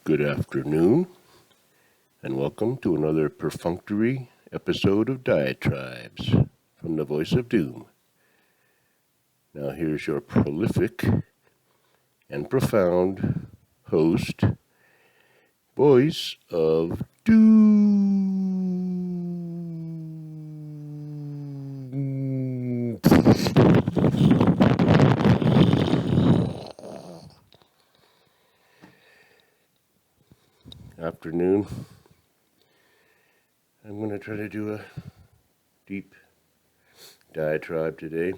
Good afternoon, and welcome to another perfunctory episode of Diatribes from the Voice of Doom. Now here's your prolific and profound host, Voice of Doom. Afternoon. I'm going to try to do a deep diatribe today.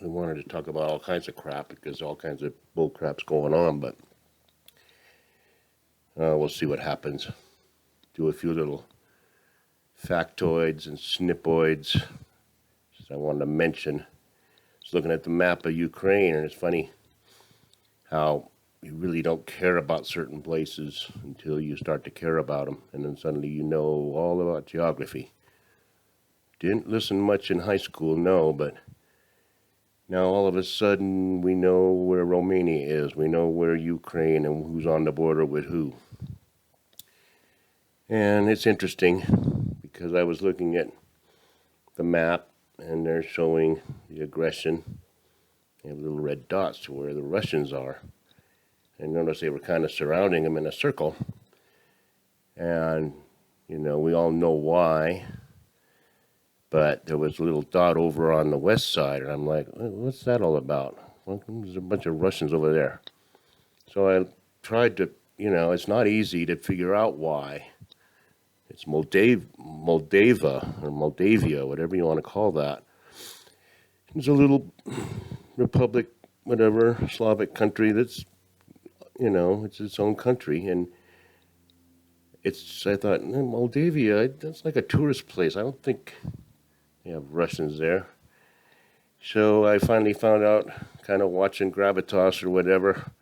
I wanted to talk about all kinds of crap because all kinds of bull crap's going on, but we'll see what happens. Do a few little factoids and snipoids. I wanted to mention, I was looking at the map of Ukraine, and it's funny how you really don't care about certain places until you start to care about them, and then suddenly you know all about geography. Didn't listen much in high school, no, but now all of a sudden we know where Romania is, we know where Ukraine and who's on the border with who. And it's interesting because I was looking at the map and they're showing the aggression. They have little red dots to where the Russians are. And notice they were kind of surrounding them in a circle. And, we all know why. But there was a little dot over on the west side. And I'm like, what's that all about? Well, there's a bunch of Russians over there. So I tried to, it's not easy to figure out why. It's Moldavia, or Moldavia, whatever you want to call that. It's a little republic, whatever, Slavic country that's it's its own country, and I thought, Moldavia, that's like a tourist place. I don't think they have Russians there. So I finally found out, kind of watching Gravitas or whatever,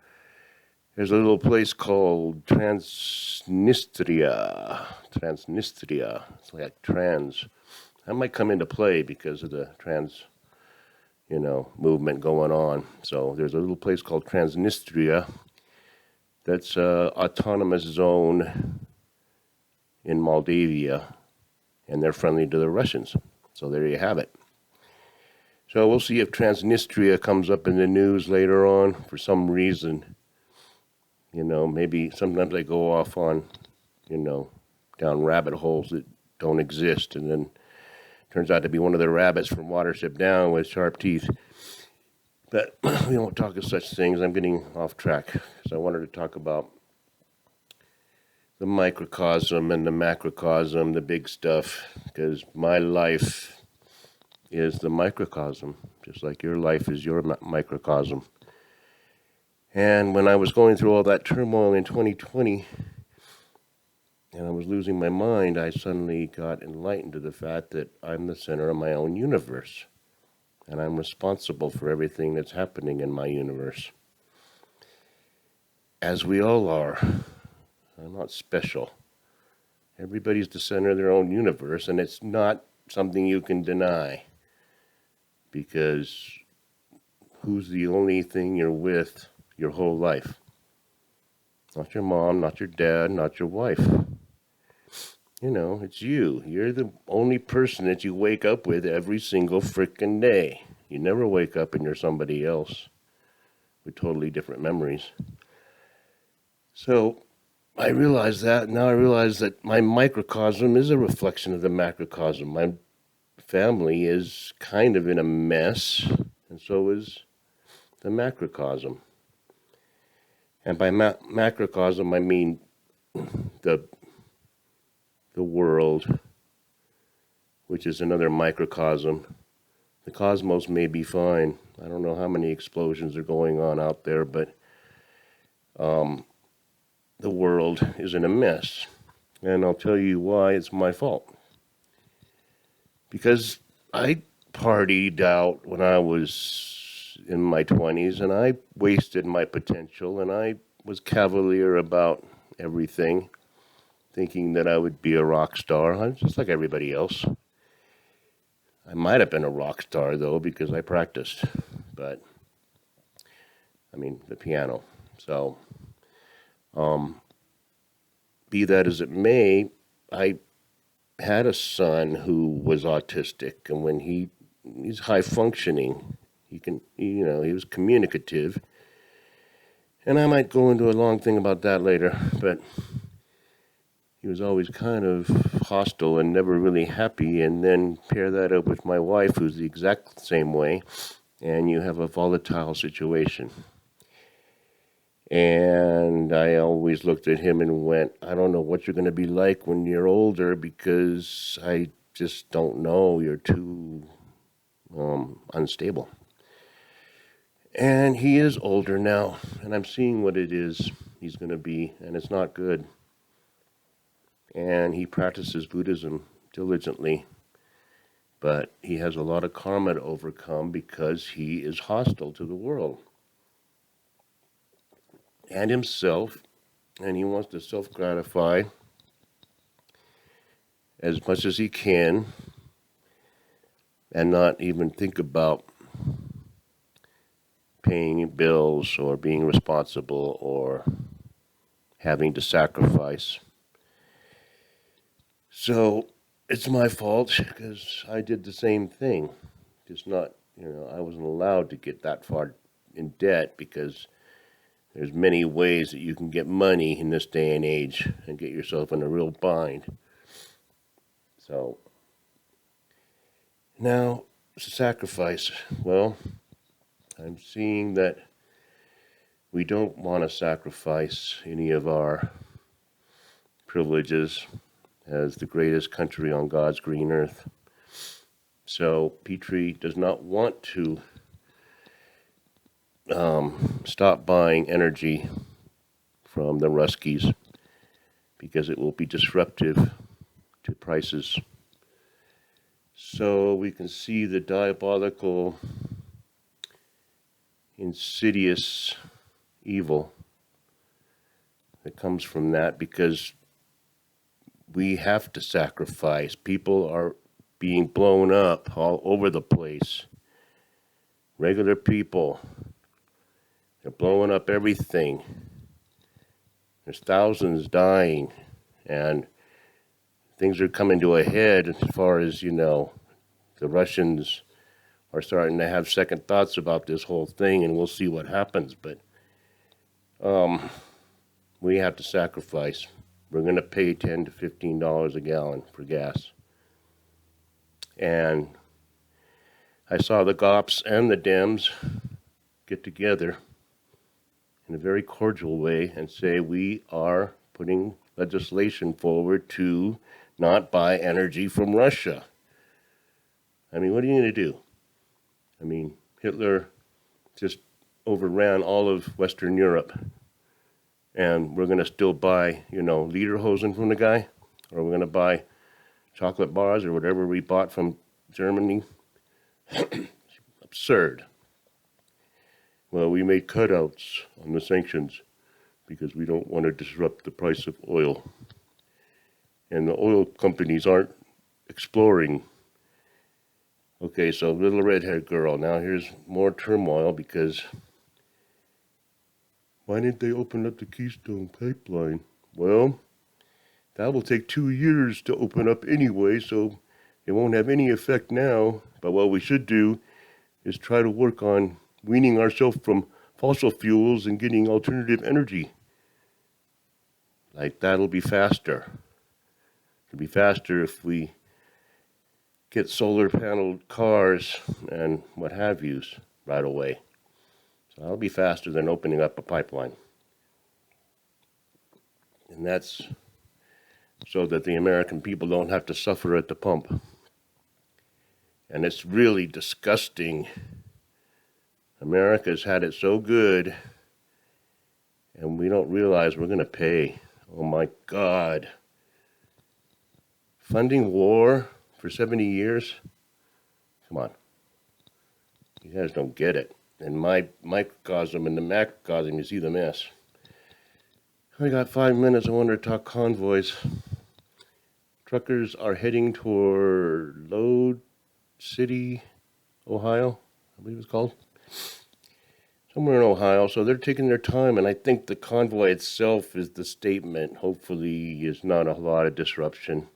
there's a little place called Transnistria. It's like trans. That might come into play because of the trans, movement going on. So there's a little place called Transnistria. That's an autonomous zone in Moldavia, and they're friendly to the Russians. So there you have it. So we'll see if Transnistria comes up in the news later on for some reason. Maybe sometimes they go off on, down rabbit holes that don't exist, and then turns out to be one of the rabbits from Watership Down with sharp teeth. But we won't talk of such things. I'm getting off track because I wanted to talk about the microcosm and the macrocosm, the big stuff, because my life is the microcosm, just like your life is your microcosm. And when I was going through all that turmoil in 2020, and I was losing my mind, I suddenly got enlightened to the fact that I'm the center of my own universe. And I'm responsible for everything that's happening in my universe. As we all are. I'm not special. Everybody's the center of their own universe, and it's not something you can deny. Because who's the only thing you're with your whole life? Not your mom, not your dad, not your wife. It's you. You're the only person that you wake up with every single frickin' day. You never wake up and you're somebody else with totally different memories. So I realized that. Now I realize that my microcosm is a reflection of the macrocosm. My family is kind of in a mess, and so is the macrocosm. And by macrocosm, I mean the world, which is another microcosm. The cosmos may be fine. I don't know how many explosions are going on out there, but the world is in a mess. And I'll tell you why it's my fault. Because I partied out when I was in my 20s, and I wasted my potential, and I was cavalier about everything, thinking that I would be a rock star, just like everybody else. I might have been a rock star, though, because I practiced. But, the piano. So, be that as it may, I had a son who was autistic, and when he's high functioning, he was communicative. And I might go into a long thing about that later, but he was always kind of hostile and never really happy. And then pair that up with my wife, who's the exact same way, and you have a volatile situation. And I always looked at him and went, I don't know what you're going to be like when you're older, because I just don't know. You're too unstable. And he is older now, and I'm seeing what it is he's going to be, and it's not good. And he practices Buddhism diligently, but he has a lot of karma to overcome because he is hostile to the world and himself, and he wants to self-gratify as much as he can and not even think about paying bills or being responsible or having to sacrifice. So it's my fault because I did the same thing. Just not, I wasn't allowed to get that far in debt because there's many ways that you can get money in this day and age and get yourself in a real bind. So now it's a sacrifice. Well, I'm seeing that we don't want to sacrifice any of our privileges as the greatest country on God's green earth. So Petrie does not want to stop buying energy from the Ruskies because it will be disruptive to prices. So we can see the diabolical, insidious evil that comes from that, because we have to sacrifice. People are being blown up all over the place. Regular people, they're blowing up everything. There's thousands dying, and things are coming to a head as far as, the Russians are starting to have second thoughts about this whole thing, and we'll see what happens. But we have to sacrifice. We're going to pay $10 to $15 a gallon for gas. And I saw the GOPs and the Dems get together in a very cordial way and say we are putting legislation forward to not buy energy from Russia. I mean, what are you going to do? I mean, Hitler just overran all of Western Europe, and we're going to still buy, lederhosen from the guy, or we're going to buy chocolate bars or whatever we bought from Germany. Absurd. Well, we made cutouts on the sanctions because we don't want to disrupt the price of oil. And the oil companies aren't exploring. Okay, so little red-haired girl, now here's more turmoil because why didn't they open up the Keystone Pipeline? Well, that will take 2 years to open up anyway, so it won't have any effect now. But what we should do is try to work on weaning ourselves from fossil fuels and getting alternative energy. Like, that'll be faster. It'll be faster if we get solar paneled cars and what have yous right away. So that'll be faster than opening up a pipeline. And that's so that the American people don't have to suffer at the pump. And it's really disgusting. America's had it so good, and we don't realize we're going to pay. Oh my God. Funding war for 70 years? Come on. You guys don't get it. And my microcosm and the macrocosm, you see the mess. I got 5 minutes. I want to talk convoys. Truckers are heading toward Lode City, Ohio, I believe it's called. So somewhere in Ohio. So they're taking their time, and I think the convoy itself is the statement. Hopefully, is not a lot of disruption,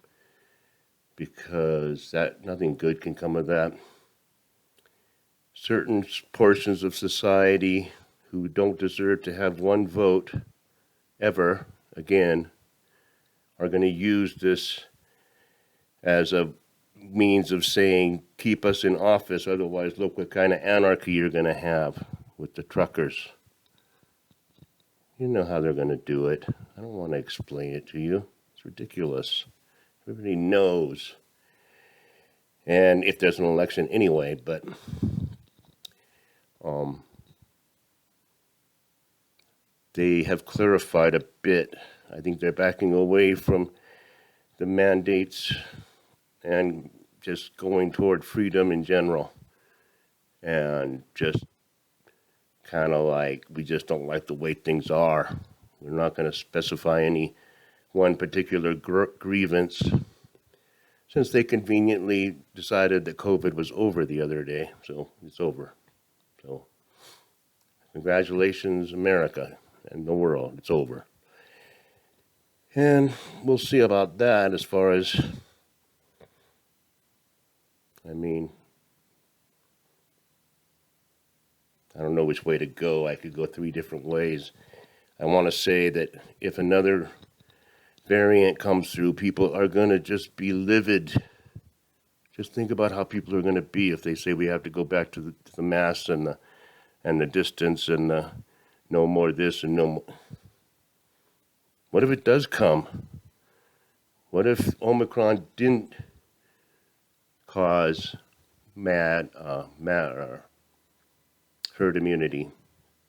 because that nothing good can come of that. Certain portions of society who don't deserve to have one vote ever again are going to use this as a means of saying, keep us in office, otherwise look what kind of anarchy you're going to have with the truckers. You know how they're going to do it. I don't want to explain it to you. It's ridiculous. Everybody knows. And if there's an election anyway, but they have clarified a bit. I think they're backing away from the mandates and just going toward freedom in general. And just kind of like, we just don't like the way things are. We're not going to specify any one particular grievance, since they conveniently decided that COVID was over the other day. So it's over. So congratulations, America and the world. It's over. And we'll see about that as far as, I don't know which way to go. I could go 3 different ways. I want to say that if another variant comes through, people are going to just be livid. Just think about how people are going to be if they say we have to go back to the masks and the distance and the no more this and no more. What if it does come? What if Omicron didn't cause herd immunity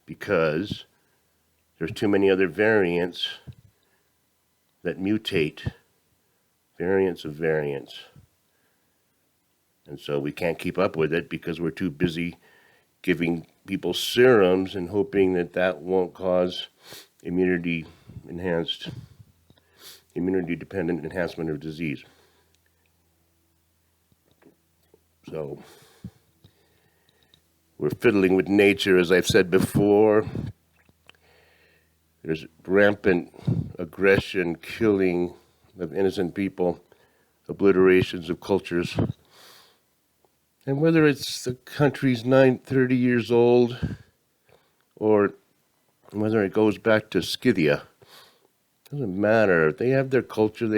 because there's too many other variants that mutate, variants of variants. And so we can't keep up with it because we're too busy giving people serums and hoping that that won't cause immunity-dependent enhancement of disease. So we're fiddling with nature, as I've said before. There's rampant aggression, killing of innocent people, obliterations of cultures. And whether it's the country's 30 years old or whether it goes back to Scythia, doesn't matter. They have their culture,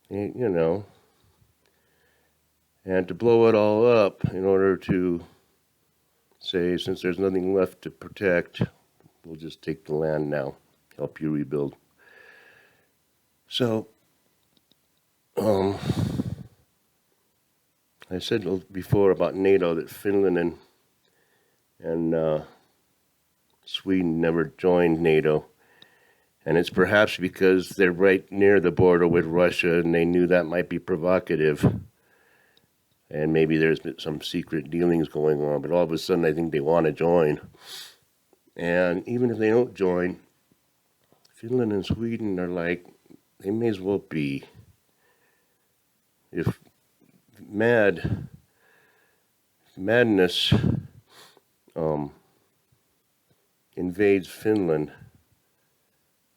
you know. And to blow it all up in order to say, since there's nothing left to protect, we'll just take the land now, help you rebuild. So, I said before about NATO that Finland and Sweden never joined NATO. And it's perhaps because they're right near the border with Russia and they knew that might be provocative. And maybe there's some secret dealings going on, but all of a sudden I think they want to join. And even if they don't join, Finland and Sweden are like, they may as well be. If madness invades Finland,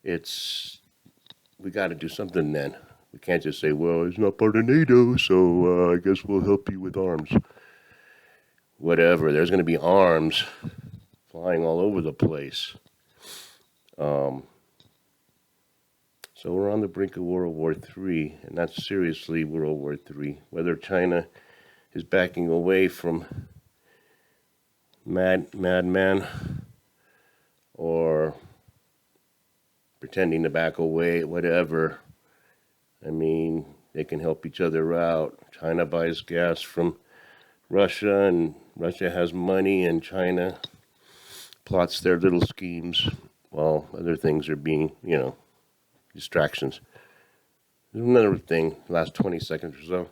we got to do something then. We can't just say, well, it's not part of NATO, so I guess we'll help you with arms. Whatever, there's going to be arms flying all over the place. So we're on the brink of World War III, and that's seriously World War III. Whether China is backing away from madman or pretending to back away, whatever. I mean, they can help each other out. China buys gas from Russia, and Russia has money, and China plots their little schemes while other things are being, distractions. There's another thing, last 20 seconds or so.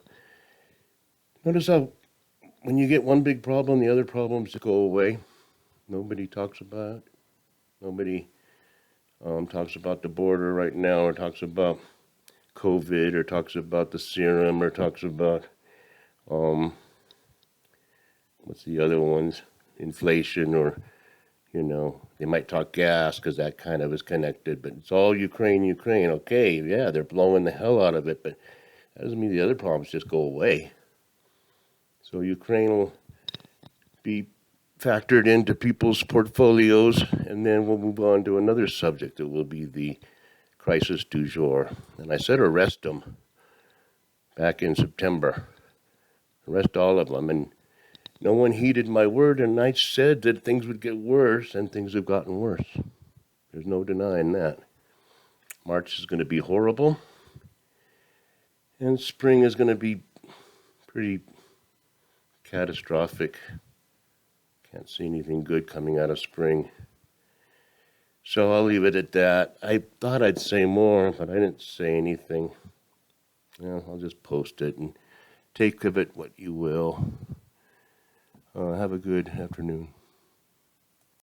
Notice how when you get one big problem, the other problems go away. Nobody talks about it. Nobody talks about the border right now, or talks about COVID, or talks about the serum, or talks about, what's the other ones? inflation or, they might talk gas because that kind of is connected, but it's all Ukraine, Ukraine. Okay, yeah, they're blowing the hell out of it, but that doesn't mean the other problems just go away. So Ukraine will be factored into people's portfolios, and then we'll move on to another subject that will be the crisis du jour. And I said arrest them back in September. Arrest all of them. And no one heeded my word, and I said that things would get worse, and things have gotten worse. There's no denying that. March is going to be horrible, and spring is going to be pretty catastrophic. Can't see anything good coming out of spring. So I'll leave it at that. I thought I'd say more, but I didn't say anything. I'll just post it and take of it what you will. Have a good afternoon.